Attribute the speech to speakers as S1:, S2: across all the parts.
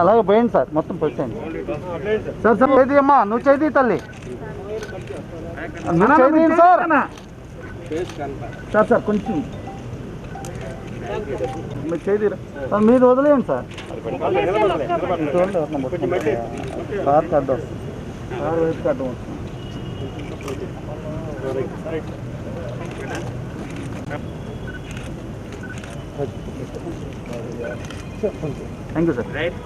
S1: అలాగే పోయింది సార్, మొత్తం పోయింది సార్. సార్ చేది అమ్మా, నువ్వు చేది తల్లి, నువ్వు చేది సార్. సార్ సార్ కొంచెం మీరు చేది సార్, మీరు వదిలేయండి సార్. సార్ కార్డు వస్తుంది, సార్ వైపు కార్డు వస్తుంది. Thank you sir. Thank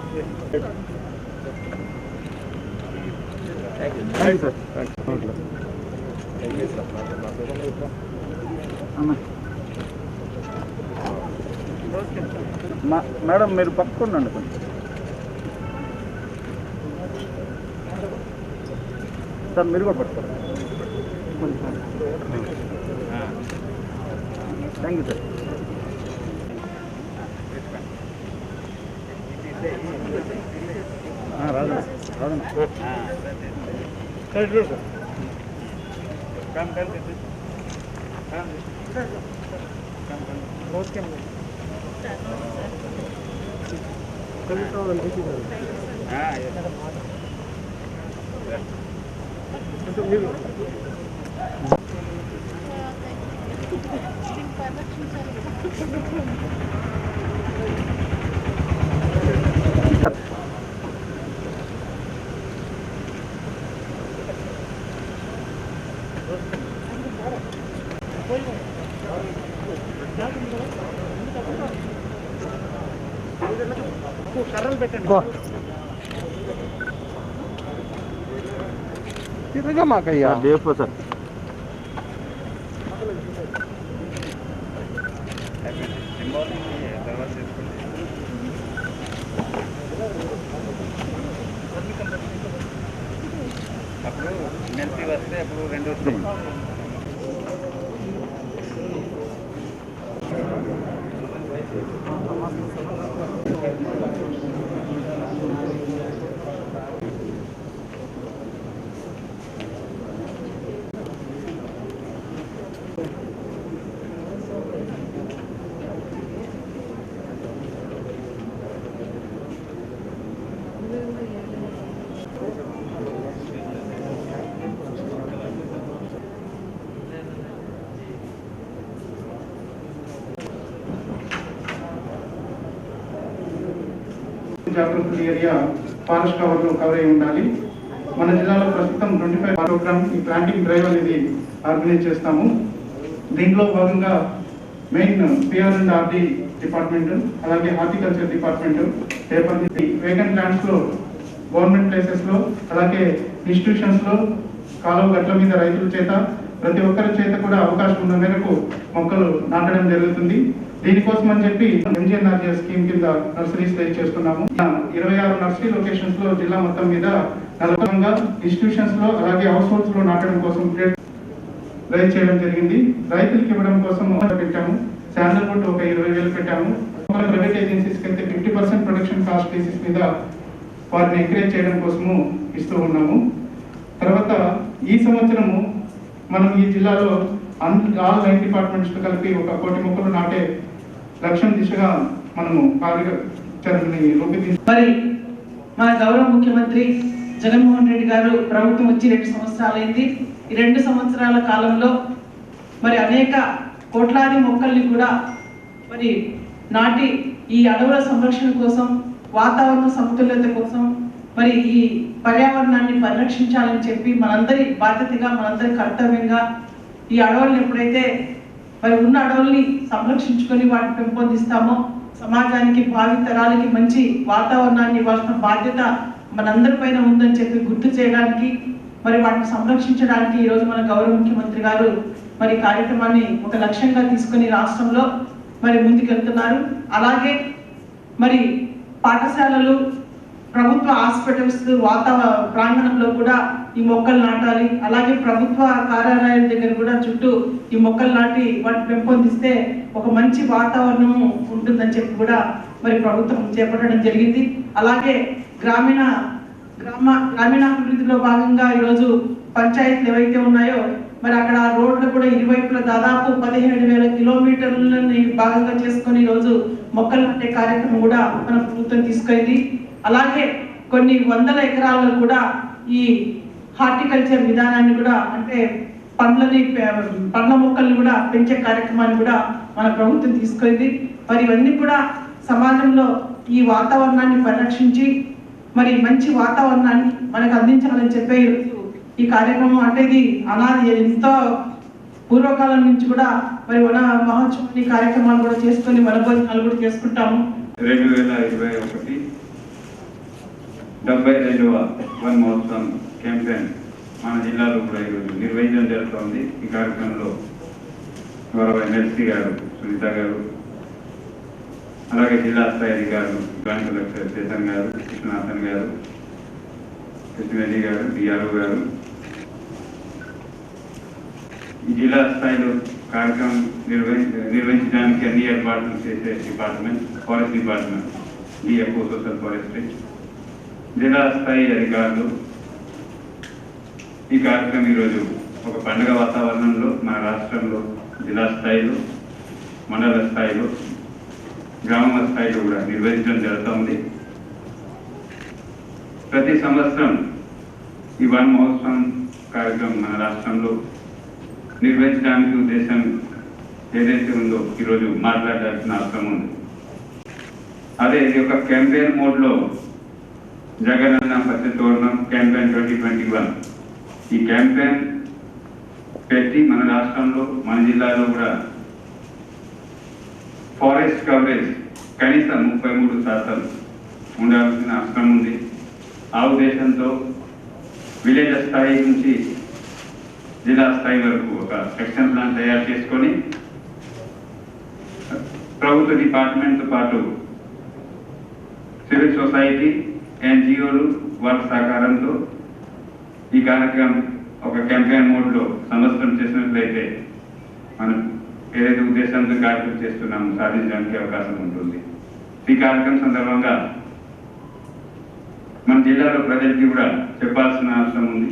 S1: you sir. Madam మీరు పక్కకుండండి కొంచెం సార్, మీరు కూడా పట్టుకోండి కొంచెం. Thank you sir. రాదు రాదు తిరగా మాకయ్యా దేపో సార్.
S2: అప్పుడు ఎమ్మెల్సీ వస్తే అప్పుడు 2 వస్తాయి.
S3: జాగ్రత్త ఏరియా ఫారెస్ట్ కవర్ అయి ఉండాలి. మన జిల్లాలో ప్రస్తుతం 25 ప్రోగ్రామ్ ఈ ప్లాంటింగ్ డ్రైవ్ అనేది ఆర్గనైజ్ చేస్తాము. దీంట్లో భాగంగా main PR and RD department, అలాగే హార్టికల్చర్ డిపార్ట్మెంట్ వేకెంట్ ల్యాండ్స్ లో, గవర్నమెంట్ ప్లేసెస్ లో, అలాగే ఇన్స్టిట్యూషన్స్ లో, కాలువ గట్ల మీద రైతుల చేత, ప్రతి ఒక్కరి చేత కూడా అవకాశం ఉన్న మేరకు మొక్కలు నాటడం జరుగుతుంది. దీనికోసం అని చెప్పి ఎంజీఎన్ఆర్జీఎస్ స్కీమ్ కింద నర్సరీస్ రైజ్ చేస్తున్నాము. 26 నర్సరీ లొకేషన్స్ లో జిల్లా మొత్తం మీద 40గా ఇన్స్టిట్యూషన్స్ లో, అలాగే హౌస్ హోల్డ్స్ లో నాటడం కోసం రైజ్ చేయడం జరిగింది. రైతులకు ఇవ్వడం కోసం పెట్టాము. శాండల్వుడ్ ఒక 20,000 పెట్టాము. ప్రైవేట్ ఏజెన్సీస్ కి అయితే 50% ప్రొడక్షన్ కాస్ట్ బేసిస్ మీద వారిని ఎంకరేజ్ చేయడం కోసము ఇస్తూ ఉన్నాము. తర్వాత ఈ సంవత్సరము మనం ఈ జిల్లాలో ఆల్ 9 డిపార్ట్మెంట్స్ కలిపి 1 కోటి మొక్కలు నాటే లక్ష్యం దిశగా మనము కార్యాచరణని రూపొందించాము.
S4: మరి మన గౌరవ ముఖ్యమంత్రి జగన్మోహన్ రెడ్డి గారు ప్రభుత్వం వచ్చి 2 సంవత్సరాలైంది. ఈ 2 సంవత్సరాల కాలంలో మరి అనేక కోట్లాది మొక్కల్ని కూడా మరి నాటి ఈ అడవుల సంరక్షణ కోసం, వాతావరణ సమతుల్యత కోసం, మరి ఈ పర్యావరణాన్ని పరిరక్షించాలని చెప్పి మనందరి బాధ్యతగా, మనందరి కర్తవ్యంగా ఈ అడవులను ఎప్పుడైతే మరి ఉన్న అడవుల్ని సంరక్షించుకొని వాటిని పెంపొందిస్తామో సమాజానికి, భావి తరాలకి మంచి వాతావరణాన్ని ఇవ్వాల్సిన బాధ్యత మనందరిపైన ఉందని చెప్పి గుర్తు చేయడానికి, మరి వాటిని సంరక్షించడానికి ఈరోజు మన గౌరవ ముఖ్యమంత్రి గారు మరి కార్యక్రమాన్ని ఒక లక్ష్యంగా తీసుకుని రాష్ట్రంలో మరి ముందుకెళ్తున్నారు. అలాగే మరి పాఠశాలలు, ప్రభుత్వ హాస్పిటల్స్ ప్రాంగణంలో కూడా ఈ మొక్కలు నాటాలి. అలాగే ప్రభుత్వ కార్యాలయాల దగ్గర కూడా చుట్టూ ఈ మొక్కలు నాటి వాటిని పెంపొందిస్తే ఒక మంచి వాతావరణం ఉంటుందని చెప్పి కూడా మరి ప్రభుత్వం చేపట్టడం జరిగింది. అలాగే గ్రామీణాభివృద్ధిలో భాగంగా ఈరోజు పంచాయతీలు ఏవైతే ఉన్నాయో మరి అక్కడ రోడ్లు కూడా ఇరువైపులా దాదాపు 17,000 కిలోమీటర్లని భాగంగా చేసుకొని ఈరోజు మొక్కలు నాటే కార్యక్రమం కూడా మన ప్రభుత్వం తీసుకెళ్ళింది. అలాగే కొన్ని వందల ఎకరాల్లో కూడా ఈ హార్టికల్చర్ విధానాన్ని కూడా అంటే పండ్ల మొక్కల్ని కూడా పెంచే కార్యక్రమాన్ని కూడా మన ప్రభుత్వం తీసుకెళ్ళింది. మరి ఇవన్నీ కూడా సమాజంలో ఈ వాతావరణాన్ని పరిరక్షించి మరి మంచి వాతావరణాన్ని మనకు అందించాలని చెప్పే ఈ కార్యక్రమం అంటే ఇది అనాది ఎంతో పూర్వకాలం నుంచి కూడా మరి వన మహోత్సవాన్ని కార్యక్రమాలు కూడా చేసుకొని వనభోజనాలు కూడా చేసుకుంటాము.
S2: 2021 72వ వన మహోత్సవం క్యాంపెయిన్ మన జిల్లాలో కూడా ఈరోజు నిర్వహించడం జరుగుతోంది. ఈ కార్యక్రమంలో గౌరవ ఎమ్మెల్సీ గారు సునీత గారు, అలాగే జిల్లా స్థాయి అధికారులు జాయింట్ కలెక్టర్ చేతన్ గారు, కృష్ణనాథన్ గారు, కృష్ణరెడ్డి గారు, డిఆర్ఓ గారు, ఈ జిల్లా స్థాయిలో కార్యక్రమం నిర్వహించడానికి అన్ని ఏర్పాట్లు చేసే department forest department, DFO social forestry, జిల్లా స్థాయి అధికారులు. ఈ కార్యక్రమం ఈరోజు ఒక పండుగ వాతావరణంలో మన రాష్ట్రంలో జిల్లా స్థాయిలో, మండల స్థాయిలో, గ్రామ స్థాయిలో కూడా నిర్వహించడం జరుగుతుంది. ప్రతి సంవత్సరం ఈ వన మహోత్సవం కార్యక్రమం మన రాష్ట్రంలో నిర్వహించడానికి ఉద్దేశం ఏదైతే ఉందో ఈరోజు మాట్లాడాల్సిన అవసరం ఉంది. అదే ఇది ఒక క్యాంపెయిన్ మోడ్లో జగనన్న పచ్చ తోరణం క్యాంపెయిన్ 2021 ఈ క్యాంపెయిన్ పెట్టి మన రాష్ట్రంలో మన జిల్లాలో కూడా ఫారెస్ట్ కవరేజ్ కనీసం 33% ఉండాల్సిన అవసరం ఉంది. ఆ ఉద్దేశంతో విలేజ్ స్థాయి నుంచి జిల్లా స్థాయి వరకు ఒక యాక్షన్ ప్లాన్ తయారు చేసుకొని ప్రభుత్వ డిపార్ట్మెంట్తో పాటు సివిల్ సొసైటీ, ఎన్జిఓలు వారి సహకారంతో ఈ కార్యక్రమం ఒక క్యాంపెయిన్ మోడ్లో సంవత్సరం చేసినట్లయితే మనం ఏదైతే ఉద్దేశంతో కార్యక్రమం చేస్తున్నామో సాధించడానికి అవకాశం ఉంటుంది. ఈ కార్యక్రమం సందర్భంగా మన జిల్లాలో ప్రజలకి కూడా చెప్పాల్సిన అవసరం ఉంది.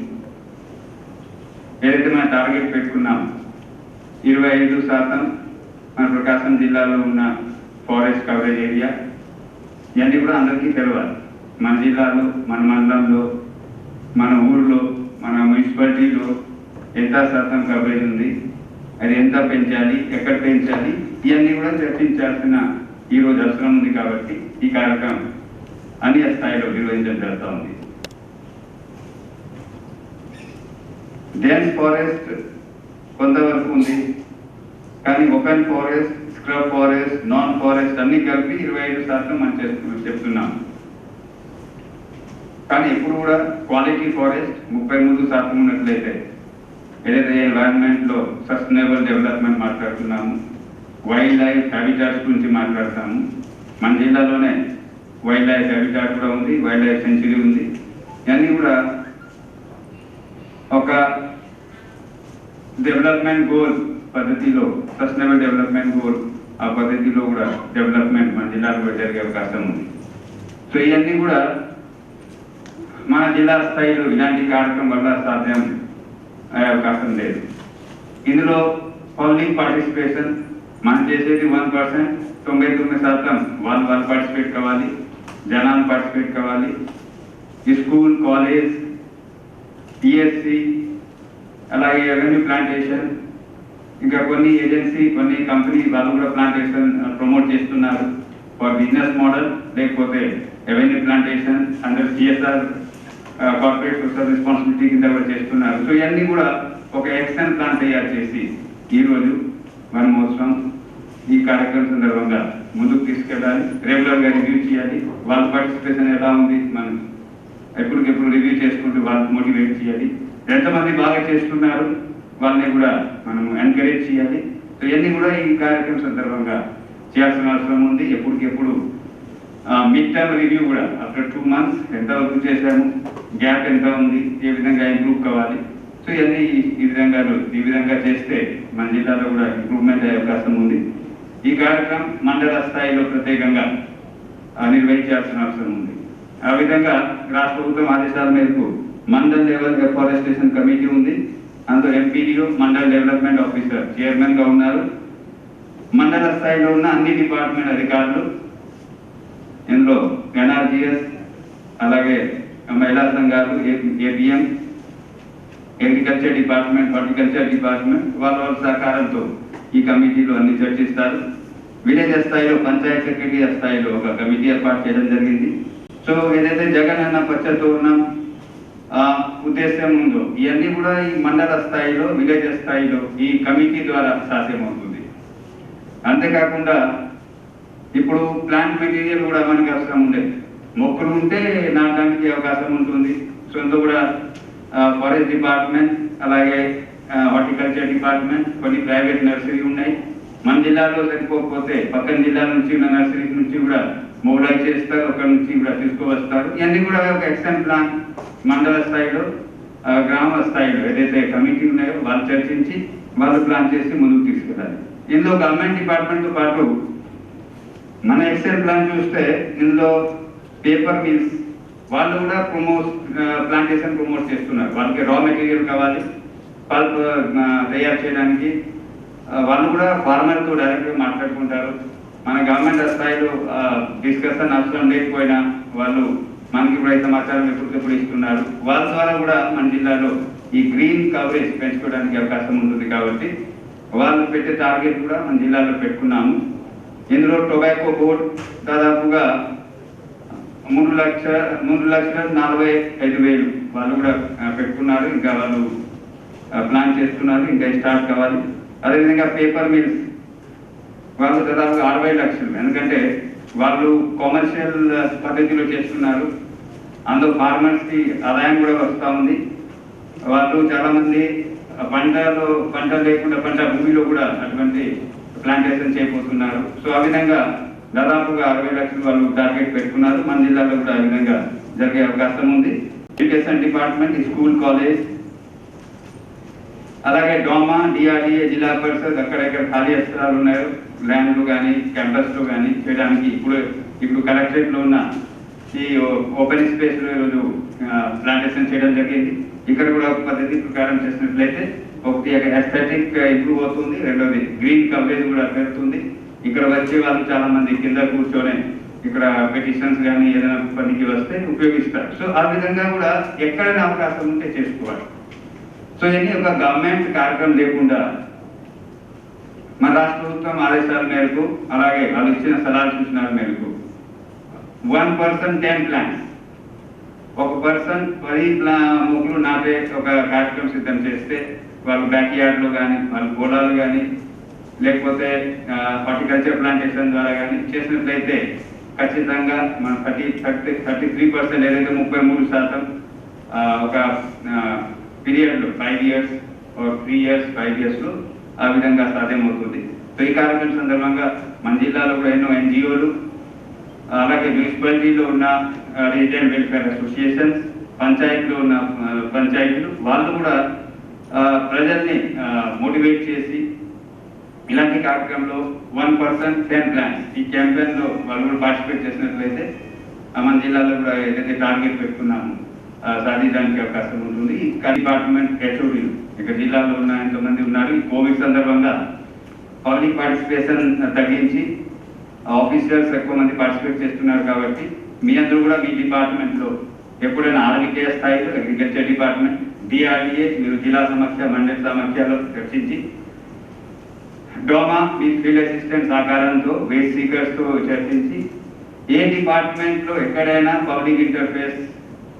S2: ఏదైతే మనం టార్గెట్ పెట్టుకున్నాం 25% మన ప్రకాశం జిల్లాలో ఉన్న ఫారెస్ట్ కవరేజ్ ఏరియా, ఇవన్నీ కూడా అందరికీ తెలియాలి. మన జిల్లాలో, మన మండలంలో, మన ఊళ్ళో, మన మున్సిపాలిటీలో ఎంత శాతం కవరేజ్ ఉంది, అది ఎంత పెంచాలి, ఎక్కడ పెంచాలి, ఇవన్నీ కూడా చర్చించాల్సిన ఈరోజు అవసరం ఉంది. కాబట్టి ఈ కార్యక్రమం అన్ని స్థాయిలో నిర్వహించడం జరుగుతూ ఉంది. డెన్స్ ఫారెస్ట్ కొంతవరకు ఉంది, కానీ open forest, scrub forest, non forest అన్ని కలిపి 25% మనం చెప్తున్నాం. కానీ ఇప్పుడు కూడా క్వాలిటీ ఫారెస్ట్ 33% ఉన్నట్లయితే ఏదైతే ఎన్వైరన్మెంట్లో సస్టైనబుల్ డెవలప్మెంట్ మాట్లాడుతున్నాము, వైల్డ్ లైఫ్ హ్యాబిటాట్స్ గురించి మాట్లాడతాము. మన జిల్లాలోనే వైల్డ్ లైఫ్ హ్యాబిటాట్ కూడా ఉంది, వైల్డ్ లైఫ్ సెంచురీ ఉంది. ఇవన్నీ కూడా ఒక డెవలప్మెంట్ గోల్ పద్ధతిలో, సస్టైనబుల్ డెవలప్మెంట్ గోల్ ఆ పద్ధతిలో కూడా డెవలప్మెంట్ మన జిల్లాలో జరిగే అవకాశం ఉంది. సో ఇవన్నీ కూడా మన జిల్లా స్థాయిలో ఇలాంటి కార్యక్రమం వల్ల సాధ్యం అయ్యే అవకాశం లేదు. ఇందులో పబ్లిక్ పార్టిసిపేషన్ మనం చేసేది 1%, 99% వాళ్ళు పార్టిసిపేట్ కావాలి, జనాలు పార్టిసిపేట్ కావాలి. ఈ స్కూల్, కాలేజ్, పిఎస్సి, అలాగే రెవెన్యూ ప్లాంటేషన్, ఇంకా కొన్ని ఏజెన్సీ, కొన్ని కంపెనీ వాళ్ళు కూడా ప్లాంటేషన్ ప్రమోట్ చేస్తున్నారు ఫర్ బిజినెస్ మోడల్, లేకపోతే revenue plantation under CSR corporate social responsibility కింద కూడా చేస్తున్నారు. సో ఇవన్నీ కూడా ఒక యాక్షన్ ప్లాన్ తయారు చేసి ఈరోజు వన మహోత్సవం ఈ కార్యక్రమం సందర్భంగా ముందుకు తీసుకెళ్ళాలి. రెగ్యులర్గా రివ్యూ చేయాలి. వాళ్ళ పార్టిసిపేషన్ ఎలా ఉంది మనం ఎప్పటికెప్పుడు రివ్యూ చేసుకుంటూ వాళ్ళకి మోటివేట్ చేయాలి. ఎంతమంది బాగా చేస్తున్నారు వాళ్ళని కూడా మనం ఎంకరేజ్ చేయాలి. సో ఇవన్నీ కూడా ఈ కార్యక్రమం సందర్భంగా చేయాల్సిన అవసరం ఉంది. ఎప్పటికెప్పుడు మిడ్ టర్మ్ రివ్యూ కూడా ఆఫ్టర్ 2 months ఎంతవరకు చేశాము, గ్యాప్ ఎంత ఉంది, ఏ విధంగా ఇంప్రూవ్ కావాలి. సో ఇవన్నీ ఈ విధంగా చేస్తే మన జిల్లాలో కూడా ఇంప్రూవ్మెంట్ అయ్యే అవకాశం ఉంది. ఈ కార్యక్రమం మండల స్థాయిలో ప్రత్యేకంగా నిర్వహించాల్సిన అవసరం ఉంది. ఆ విధంగా రాష్ట్ర ప్రభుత్వం ఆదేశాల మేరకు మండల్ లెవెల్ ఎఫారెస్టేషన్ కమిటీ ఉంది. అందులో MPDO mandal development officer chairman గా ఉన్నారు. మండల స్థాయిలో ఉన్న అన్ని డిపార్ట్మెంట్ అధికారులు, ఇందులో ఎన్ఆర్జీఎస్, అలాగే మహిళా సంఘాలు, APM, agriculture department, horticulture department వాళ్ళ సహకారంతో ఈ కమిటీలో అన్ని చర్చిస్తారు. విలేజ్ స్థాయిలో పంచాయత్ సెక్రటరీ స్థాయిలో ఒక కమిటీ ఏర్పాటు చేయడం జరిగింది. సో ఏదైతే జగన్ అన్న పచ్చ తోరణం ఉద్దేశం ఉందో ఇవన్నీ కూడా ఈ మండల స్థాయిలో, విలేజ్ స్థాయిలో ఈ కమిటీ ద్వారా సాధ్యమవుతుంది. అంతేకాకుండా ఇప్పుడు ప్లాంట్ మెటీరియల్ కూడా మనకి అవసరం ఉండేది. మొక్కలు ఉంటే నాటడానికి అవకాశం ఉంటుంది. సో ఇందులో కూడా ఫారెస్ట్ డిపార్ట్మెంట్, అలాగే హార్టికల్చర్ డిపార్ట్మెంట్, కొన్ని ప్రైవేట్ నర్సరీ ఉన్నాయి. మన జిల్లాలో సరిపోకపోతే పక్కన జిల్లాల నుంచి ఉన్న నర్సరీ నుంచి కూడా మొబిలైజ్ చేస్తారు, అక్కడ నుంచి కూడా తీసుకువస్తారు. ఇవన్నీ కూడా ఒక యాక్షన్ ప్లాన్ మండల స్థాయిలో, గ్రామ స్థాయిలో ఏదైతే కమిటీ ఉన్నాయో వాళ్ళు చర్చించి వాళ్ళు ప్లాన్ చేసి ముందుకు తీసుకెళ్ళాలి. ఇందులో గవర్నమెంట్ డిపార్ట్మెంట్తో పాటు మన యాక్షన్ ప్లాన్ చూస్తే ఇందులో పేపర్ మిల్స్ వాళ్ళు కూడా ప్లాంటేషన్ ప్రమోట్ చేస్తున్నారు. వాళ్ళకి రా మెటీరియల్ కావాలి, పల్ప్ తయారు చేయడానికి. వాళ్ళు కూడా ఫార్మర్తో డైరెక్ట్గా మాట్లాడుకుంటారు. మన గవర్నమెంట్ స్థాయిలో డిస్కషన్ అవసరం లేకపోయినా వాళ్ళు మనకి కూడా సమాచారం ఎప్పటికప్పుడు ఇస్తున్నారు. వాళ్ళ ద్వారా కూడా మన జిల్లాలో ఈ గ్రీన్ కవరేజ్ పెంచుకోవడానికి అవకాశం ఉంటుంది. కాబట్టి వాళ్ళు పెట్టే టార్గెట్ కూడా మన జిల్లాలో పెట్టుకున్నాము. ఇందులో టొబాకో బోర్డ్ దాదాపుగా 3,45,000 వాళ్ళు కూడా పెట్టుకున్నారు. ఇంకా వాళ్ళు ప్లాన్ చేస్తున్నారు, ఇంకా స్టార్ట్ కావాలి. అదేవిధంగా పేపర్ మిల్స్ వాళ్ళు దాదాపుగా 60 లక్షలు, ఎందుకంటే వాళ్ళు కమర్షియల్ పద్ధతిలో చేస్తున్నారు. అందులో ఫార్మర్స్కి ఆదాయం కూడా వస్తూ ఉంది. వాళ్ళు చాలామంది పంట లేకుండా పంట భూమిలో కూడా అటువంటి ప్లాంటేషన్ చేయబోతున్నారు. సో ఆ విధంగా దాదాపుగా 60 లక్షలు వాళ్ళు టార్గెట్ పెట్టుకున్నారు. మన జిల్లాలో కూడా ఆ విధంగా జరిగే అవకాశం ఉంది. ఎడ్యుకేషన్ డిపార్ట్మెంట్, స్కూల్, కాలేజ్, అలాగే డోమా, డిఆర్డిఏ, జిల్లా పరిషత్ అక్కడెక్కడ ఖాళీ స్థలాలు ఉన్నాయో ల్యాండ్లు కానీ క్యాంపస్లో కానీ చేయడానికి ఇప్పుడు కలెక్టరేట్లో ఉన్న ఈ ఓపెన్ స్పేస్లో ఈరోజు ప్లాంటేషన్ చేయడం జరిగింది. ఇక్కడ కూడా పద్ధతి ప్రకారం చేసినట్లయితే ఒకటి ఎస్థెటిక్ ఇంప్రూవ్ అవుతుంది, రెండోది గ్రీన్ కవరేజ్ కూడా పెరుగుతుంది. ఇక్కడ వచ్చే వాళ్ళు చాలా మంది కింద కూర్చొని ఇక్కడ పెటిషన్స్ కానీ ఏదైనా పనికి వస్తే ఉపయోగిస్తారు. సో ఆ విధంగా కూడా ఎక్కడైనా అవకాశం ఉంటే చేసుకోవాలి. సో ఇవన్నీ ఒక గవర్నమెంట్ కార్యక్రమం లేకుండా మన రాష్ట్ర ప్రభుత్వం ఆదేశాల మేరకు, అలాగే వాళ్ళు ఇచ్చిన సలహా సూచనల మేరకు 1 person 10 plants, ఒక పర్సన్ 10 మొక్కలు నాటే ఒక కార్యక్రమం సిద్ధం చేస్తే వాళ్ళు బ్యాక్ యార్డ్లో కానీ, వాళ్ళ పొలాలు కానీ, లేకపోతే హార్టికల్చర్ ప్లాంటేషన్ ద్వారా కానీ చేసినట్లయితే ఖచ్చితంగా మన 33% ఏదైతే 33% ఒక పీరియడ్లో 5 years 3 years 5 yearsలో ఆ విధంగా సాధ్యమవుతుంది. సో ఈ కార్యక్రమం సందర్భంగా మన జిల్లాలో కూడా ఎన్నో ఎన్జిఓలు, అలాగే మున్సిపాలిటీలో ఉన్న రెసిడెంట్ వెల్ఫేర్ అసోసియేషన్స్, పంచాయతీలో ఉన్న పంచాయతీలు వాళ్ళు కూడా ప్రజల్ని మోటివేట్ చేసి ఇలాంటి కార్యక్రమంలో 1 person 10 plants ఈ క్యాంపెయిన్లో వాళ్ళు కూడా పార్టిసిపేట్ చేసినట్లయితే మన జిల్లాలో కూడా ఏదైతే టార్గెట్ పెట్టుకున్నామో సాధించడానికి అవకాశం ఉంటుంది. ఈ డిపార్ట్మెంట్ హెచ్ఓడీలు ఇక్కడ జిల్లాలో ఉన్న ఎంతమంది ఉన్నారు. ఈ కోవిడ్ సందర్భంగా పబ్లిక్ పార్టిసిపేషన్ తగ్గించి ఆఫీసర్స్ ఎక్కువ మంది పార్టిసిపేట్ చేస్తున్నారు. కాబట్టి మీ అందరూ కూడా మీ డిపార్ట్మెంట్లో ఎప్పుడైనా ఆర్బికే స్థాయిలో, అగ్రికల్చర్ డిపార్ట్మెంట్, డిఆర్డిఏ మీరు జిల్లా సమస్య, మండల సమస్యలో చర్చించి, డోమా మీ ఫీల్డ్ అసిస్టెంట్ సహకారంతో, వేస్ట్ సీకర్స్తో చర్చించి ఏ డిపార్ట్మెంట్లో ఎక్కడైనా పబ్లిక్ ఇంటర్ఫేస్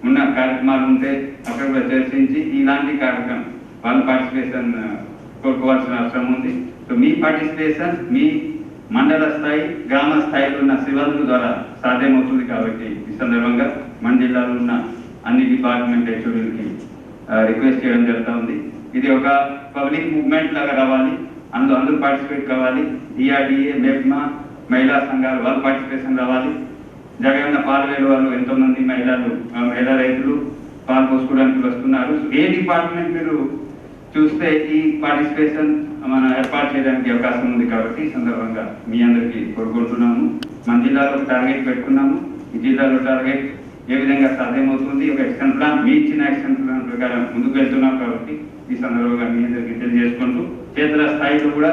S2: ఉన్న కార్యక్రమాలు ఉంటే అక్కడ కూడా చర్చించి ఇలాంటి కార్యక్రమం వాళ్ళు పార్టిసిపేషన్ కోరుకోవాల్సిన అవసరం ఉంది. సో మీ పార్టిసిపేషన్ మీ మండల స్థాయి, గ్రామ స్థాయిలో ఉన్న సిబ్బందుల ద్వారా సాధ్యమవుతుంది. కాబట్టి ఈ సందర్భంగా మన జిల్లాలో ఉన్న అన్ని డిపార్ట్మెంట్ హెచ్ఓడీలకి రిక్వెస్ట్ చేయడం జరుగుతూ ఉంది. ఇది ఒక పబ్లిక్ మూవ్మెంట్ లాగా రావాలి, అందరూ పార్టిసిపేట్ కావాలి. డిఆర్డిఏ, మెప్మా, మహిళా సంఘాలు వాళ్ళు పార్టిసిపేషన్ రావాలి. జగన్న పాలవేలు వాళ్ళు ఎంతోమంది మహిళా రైతులు పాలు పోసుకోవడానికి వస్తున్నారు. ఏ డిపార్ట్మెంట్ మీరు చూస్తే ఈ పార్టిసిపేషన్ మనం ఏర్పాటు చేయడానికి అవకాశం ఉంది. కాబట్టి ఈ సందర్భంగా మీ అందరికీ కోరుకుంటున్నాము. మన జిల్లాలో ఒక టార్గెట్ పెట్టుకున్నాము. ఈ జిల్లాలో టార్గెట్ ఏ విధంగా సాధ్యమవుతుంది, ఒక యాక్షన్ ప్లాన్, మీ ఇచ్చిన యాక్షన్ ప్లాన్ ప్రకారం ముందుకు వెళ్తున్నాం. కాబట్టి ఈ సందర్భంగా మీ అందరికీ తెలియజేసుకుంటూ క్షేత్ర స్థాయిలో కూడా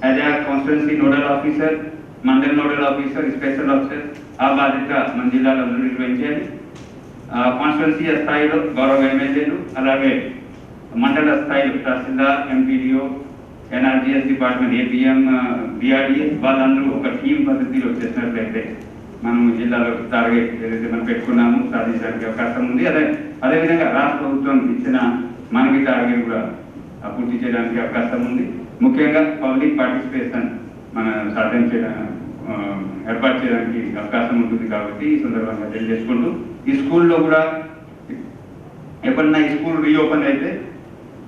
S2: యాజ్ ఆ constituency nodal officer, mandal nodal officer, special officer ఆ బాధ్యత మన జిల్లాలో అందరూ నిర్వహించాలి. కాన్స్టిట్యున్సీ స్థాయిలో గౌరవ ఎమ్మెల్యేలు, అలాగే మండల స్థాయిలో తహసీల్దార్, ఎంపీడీఓ, ఎన్ఆర్జీఎస్ డిపార్ట్మెంట్, ఏపీఎం, బిఆర్డీఎస్ వాళ్ళందరూ ఒక టీం పద్ధతిలో చేసినట్లయితే మనం జిల్లాలో టార్గెట్ ఏదైతే మనం పెట్టుకున్నామో సాధించడానికి అవకాశం ఉంది. అదేవిధంగా రాష్ట్ర ప్రభుత్వం ఇచ్చిన మనకి టార్గెట్ కూడా పూర్తి చేయడానికి అవకాశం ఉంది. ముఖ్యంగా పబ్లిక్ పార్టిసిపేషన్ మనం ఏర్పాటు చేయడానికి అవకాశం ఉంటుంది. కాబట్టి ఈ సందర్భంగా తెలియజేసుకుంటూ ఈ స్కూల్లో కూడా ఎప్పుడన్నా ఈ స్కూల్ రీఓపెన్ అయితే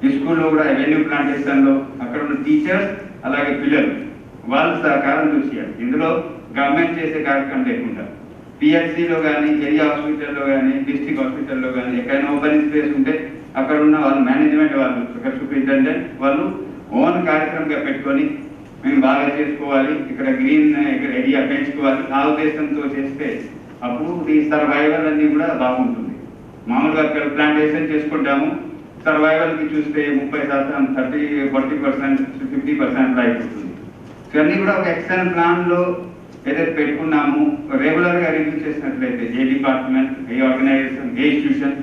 S2: ఈ స్కూల్లో కూడా రెవెన్యూ ప్లాంటేషన్లో అక్కడ ఉన్న టీచర్స్ అలాగే పిల్లలు వాళ్ళ సహకారం చూసేయాలి. ఇందులో గవర్నమెంట్ చేసే కార్యక్రమం లేకుండా పిహెచ్సిలో కానీ, ఏరియా హాస్పిటల్లో కానీ, డిస్ట్రిక్ట్ హాస్పిటల్లో కానీ ఎక్కడైనా ఓపెన్ స్పేస్ ఉంటే అక్కడ ఉన్న వాళ్ళు మేనేజ్మెంట్ వాళ్ళు, ఇక్కడ సూపరింటెండెంట్ వాళ్ళు ఓన్ కార్యక్రమంగా పెట్టుకొని మేము బాగా చేసుకోవాలి, ఇక్కడ గ్రీన్ ఏరియా పెంచుకోవాలి ఆ ఉద్దేశంతో చేస్తే అప్పుడు ఈ సర్వైవల్ అన్ని కూడా బాగుంటుంది. మామూలుగా అక్కడ ప్లాంటేషన్ చేసుకుంటాము, సర్వైవల్కి చూస్తే 30%, 40%, 50% అయిపోతుంది. ఇవన్నీ కూడా ఒక యాక్షన్ ప్లాన్లో ఏదైతే పెట్టుకున్నామో రెగ్యులర్గా రివ్యూ చేసినట్లయితే ఏ డిపార్ట్మెంట్, ఏ ఆర్గనైజేషన్, ఏ ఇన్స్టిట్యూషన్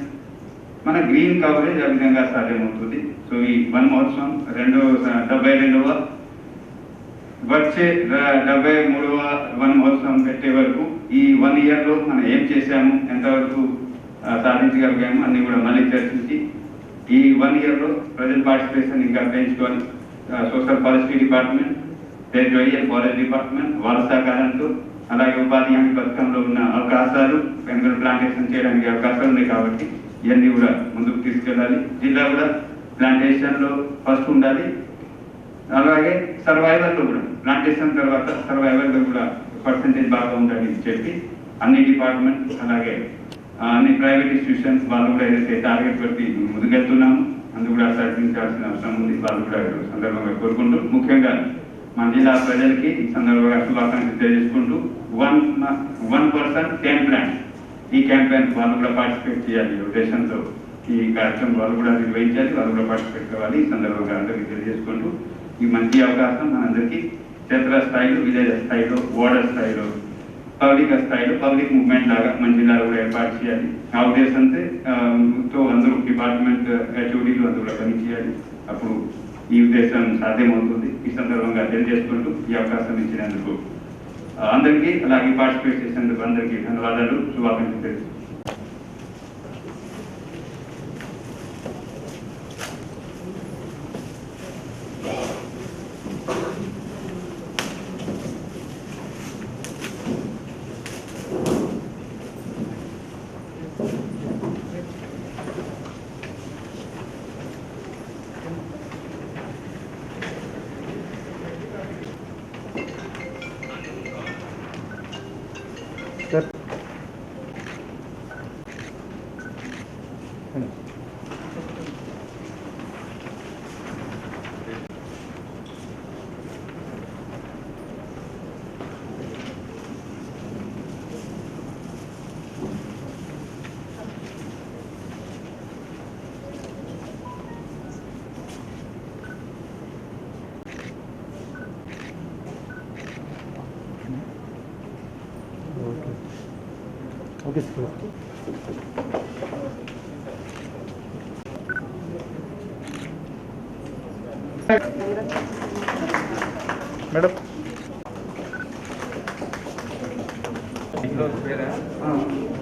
S2: మన గ్రీన్ కవరేజ్ ఆ విధంగా సాధ్యమవుతుంది. సో ఈ వన్ మహోత్సవం 72వ వచ్చే 73వ వన్ మహోత్సవం పెట్టే వరకు ఈ 1 ఇయర్లో మనం ఏం చేశాము, ఎంతవరకు సాధించగలిగాము అన్ని కూడా మళ్ళీ చర్చించి ఈ 1 ఇయర్లో ప్రజల పార్టిసిపేషన్ ఇంకా పెంచుకొని social policy department, territorial forest department వాళ్ళ సహకారంతో, అలాగే ఉపాధి హామీ పథకంలో ఉన్న అవకాశాలు పెన్గల్ ప్లాంటేషన్ చేయడానికి అవకాశాలు ఉన్నాయి. కాబట్టి ఇవన్నీ కూడా ముందుకు తీసుకెళ్ళాలి. జిల్లా కూడా ప్లాంటేషన్లో ఫస్ట్ ఉండాలి. అలాగే సర్వైవల్లో కూడా ప్లాంటేషన్ తర్వాత సర్వైవల్లో కూడా పర్సంటేజ్ బాగా ఉందని చెప్పి అన్ని డిపార్ట్మెంట్ అలాగే అన్ని ప్రైవేట్ ఇన్స్టిట్యూషన్స్ వాళ్ళు కూడా ఏదైతే టార్గెట్ పెట్టి ముందుకెళ్తున్నాము అందుకు కూడా సహకరించాల్సిన అవసరం ఉంది. వాళ్ళు కూడా సందర్భంగా కోరుకుంటూ ముఖ్యంగా మన జిల్లా ప్రజలకి ఈ సందర్భంగా శుభాకాంక్షలు తెలియజేసుకుంటూ 1% 10 ప్లాంట్స్ ఈ క్యాంపెయిన్ వాళ్ళు కూడా పార్టిసిపేట్ చేయాలి. ఉద్దేశంతో ఈ కార్యక్రమం వాళ్ళు కూడా నిర్వహించాలి, వాళ్ళు కూడా పార్టిసిపేట్ కావాలి. ఈ సందర్భంగా అందరికీ తెలియజేసుకుంటూ ఈ మంచి అవకాశం మనందరికీ క్షేత్ర స్థాయిలో, విలేజ్ స్థాయిలో, వార్డర్ స్థాయిలో, పబ్లిక్ స్థాయిలో పబ్లిక్ మూవ్మెంట్ లాగా మన జిల్లాలో కూడా ఏర్పాటు చేయాలి. ఆ ఉద్దేశంతో అందరూ డిపార్ట్మెంట్ యాక్టివిటీలు అందరూ కూడా పనిచేయాలి. అప్పుడు ఈ ఉద్దేశం సాధ్యమవుతుంది. ఈ సందర్భంగా తెలియజేసుకుంటూ ఈ అవకాశం ఇచ్చినందుకు అందరికీ అలాగే పార్టిసిపేట్ చేసినందుకు అందరికీ ధన్యవాదాలు, శుభాకాంక్షలు తెలుసు.
S1: Okay sir. Madam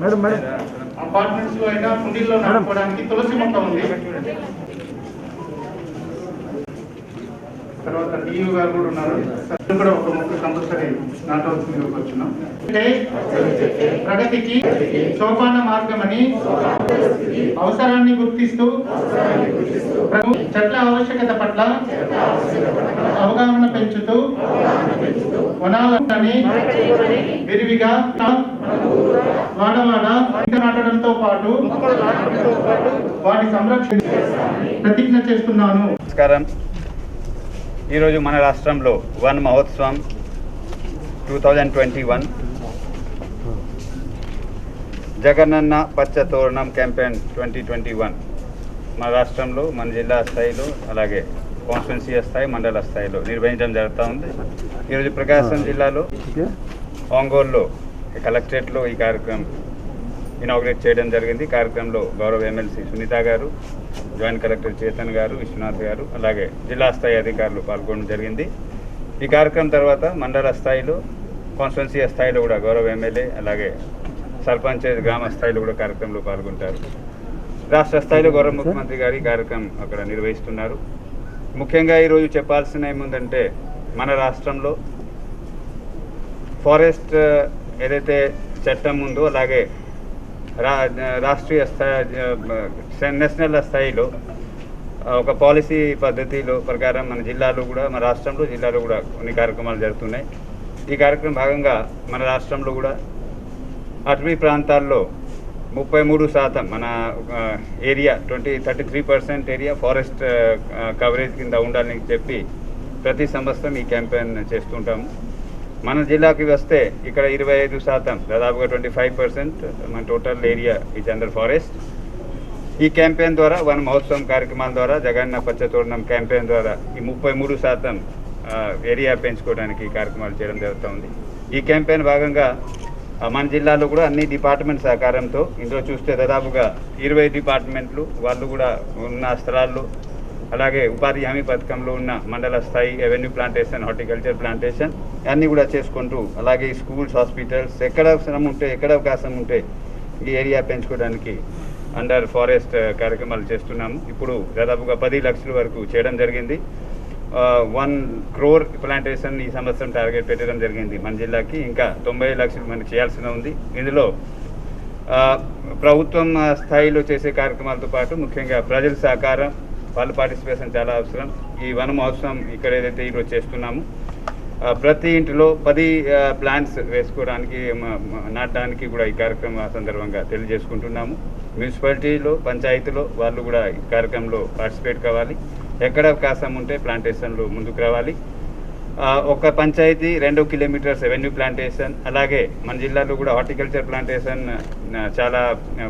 S1: madam madam
S3: apartments లో అయినా కుండీల్లో నాటుకోవడానికి తులసి మొక్క ఉంది. తర్వాత డియూ గారు కూడా ఉన్నారు. కూడా ఒక మొక్క కంపల్సరీ నాటవలసింది వచ్చినాం. అంటే ప్రగతికి సోపాన మార్గమని అవసరాన్ని గుర్తిస్తూ చెట్ల ఆవశ్యకత పట్ల అవగాహన పెంచుతూ వనాలని విరివిగా వాడవాడ నాటడంతో పాటు వాటి సంరక్షణ ప్రతిజ్ఞ చేస్తున్నాను.
S2: నమస్కారం. ఈరోజు మన రాష్ట్రంలో వన్ మహోత్సవం 2021 జగనన్న పచ్చ తోరణం క్యాంపెయిన్ 2021 మన రాష్ట్రంలో మన జిల్లా స్థాయిలో అలాగే కాన్స్టిట్యున్సీ స్థాయి మండల స్థాయిలో నిర్వహించడం జరుగుతూ ఉంది. ఈరోజు ప్రకాశం జిల్లాలో ఒంగోలులో కలెక్టరేట్లో ఈ కార్యక్రమం ఇనాగ్రేట్ చేయడం జరిగింది. కార్యక్రమంలో గౌరవ ఎమ్మెల్సీ సునీత గారు, జాయింట్ కలెక్టర్ చేతన్ గారు, విశ్వనాథ్ గారు అలాగే జిల్లా స్థాయి అధికారులు పాల్గొనడం జరిగింది. ఈ కార్యక్రమం తర్వాత మండల స్థాయిలో కాన్స్టిట్యున్సీ స్థాయిలో కూడా గౌరవ ఎమ్మెల్యే అలాగే సర్పంచ్ గ్రామ స్థాయిలో కూడా కార్యక్రమంలో పాల్గొంటారు. రాష్ట్ర స్థాయిలో గౌరవ ముఖ్యమంత్రి గారి కార్యక్రమం అక్కడ నిర్వహిస్తున్నారు. ముఖ్యంగా ఈరోజు చెప్పాల్సిన ఏముందంటే మన రాష్ట్రంలో ఫారెస్ట్ ఏదైతే చట్టం ఉందో అలాగే రాష్ట్రీయ నేషనల్ స్థాయిలో ఒక పాలసీ పద్ధతిలో ప్రకారం మన జిల్లాలో కూడా మన రాష్ట్రంలో జిల్లాలో కూడా కొన్ని కార్యక్రమాలు జరుగుతున్నాయి. ఈ కార్యక్రమం భాగంగా మన రాష్ట్రంలో కూడా అటవీ ప్రాంతాల్లో 33% మన ఏరియా 33% ఏరియా ఫారెస్ట్ కవరేజ్ కింద ఉండాలని చెప్పి ప్రతి సంవత్సరం ఈ క్యాంపెయిన్ చేస్తుంటాము. మన జిల్లాకి వస్తే ఇక్కడ 25%, దాదాపుగా 25% మన total area is under forest. ఈ క్యాంపెయిన్ ద్వారా వన మహోత్సవం కార్యక్రమాల ద్వారా జగనన్న పచ్చ తోరణం క్యాంపెయిన్ ద్వారా ఈ 33% ఏరియా పెంచుకోవడానికి కార్యక్రమాలు చేయడం జరుగుతూ ఉంది. ఈ క్యాంపెయిన్ భాగంగా మన జిల్లాలో కూడా అన్ని డిపార్ట్మెంట్ సహకారంతో ఇందులో చూస్తే దాదాపుగా 20 డిపార్ట్మెంట్లు వాళ్ళు కూడా ఉన్న స్థలాల్లో అలాగే ఉపాధి హామీ పథకంలో ఉన్న మండల స్థాయి రెవెన్యూ ప్లాంటేషన్, హార్టికల్చర్ ప్లాంటేషన్ అన్నీ కూడా చేసుకుంటూ అలాగే స్కూల్స్, హాస్పిటల్స్ ఎక్కడ అవసరం ఉంటే ఎక్కడ అవకాశం ఉంటే ఈ ఏరియా పెంచుకోవడానికి అండర్ ఫారెస్ట్ కార్యక్రమాలు చేస్తున్నాము. ఇప్పుడు దాదాపుగా 10 లక్షల వరకు చేయడం జరిగింది. 1 crore ప్లాంటేషన్ ఈ సంవత్సరం టార్గెట్ పెట్టడం జరిగింది మన జిల్లాకి. ఇంకా 90 లక్షలు మనకి చేయాల్సిన ఉంది. ఇందులో ప్రభుత్వం స్థాయిలో చేసే కార్యక్రమాలతో పాటు ముఖ్యంగా ప్రజల సహకారం, వాళ్ళ పార్టిసిపేషన్ చాలా అవసరం. ఈ వన మహోత్సవం ఇక్కడ ఏదైతే ఈరోజు చేస్తున్నాము ప్రతి ఇంటిలో 10 ప్లాంట్స్ వేసుకోవడానికి నాటడానికి కూడా ఈ కార్యక్రమం సందర్భంగా తెలియజేసుకుంటున్నాము. మున్సిపాలిటీలో, పంచాయతీలో వాళ్ళు కూడా ఈ కార్యక్రమంలో పార్టిసిపేట్ కావాలి. ఎక్కడ అవకాశం ఉంటే ప్లాంటేషన్లు ముందుకు రావాలి. ఒక పంచాయతీ 2 కిలోమీటర్స్ రెవెన్యూ ప్లాంటేషన్ అలాగే మన జిల్లాలో కూడా హార్టికల్చర్ ప్లాంటేషన్ చాలా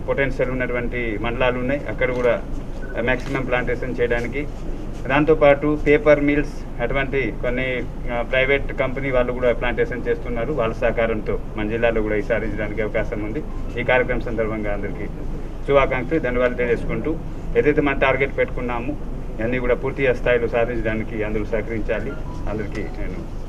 S2: పొటెన్షియల్ ఉన్నటువంటి మండలాలు ఉన్నాయి. అక్కడ కూడా మ్యాక్సిమం ప్లాంటేషన్ చేయడానికి, దాంతోపాటు పేపర్ మిల్స్ అటువంటి కొన్ని ప్రైవేట్ కంపెనీ వాళ్ళు కూడా ప్లాంటేషన్ చేస్తున్నారు. వాళ్ళ సహకారంతో మన జిల్లాలో కూడా ఈ సాధించడానికి అవకాశం ఉంది. ఈ కార్యక్రమం సందర్భంగా అందరికీ శుభాకాంక్షలు, ధన్యవాదాలు తెలియజేసుకుంటూ ఏదైతే మనం టార్గెట్ పెట్టుకున్నామో అన్నీ కూడా పూర్తిగా స్థాయిలో సాధించడానికి అందరూ సహకరించాలి. అందరికీ నేను